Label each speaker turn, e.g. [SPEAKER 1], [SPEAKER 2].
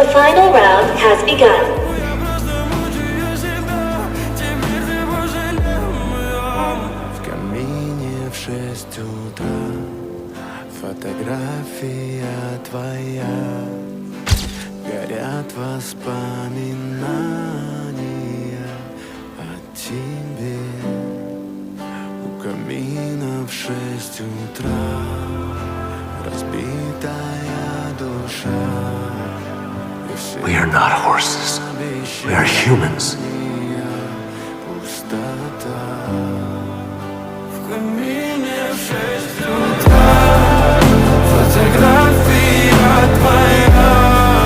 [SPEAKER 1] The final round has begun.
[SPEAKER 2] В камине в 6 утра фотография твоя. Горят воспоминания о тебе. У камина в 6 утра разбитая душа.
[SPEAKER 3] We are not horses. We are humans.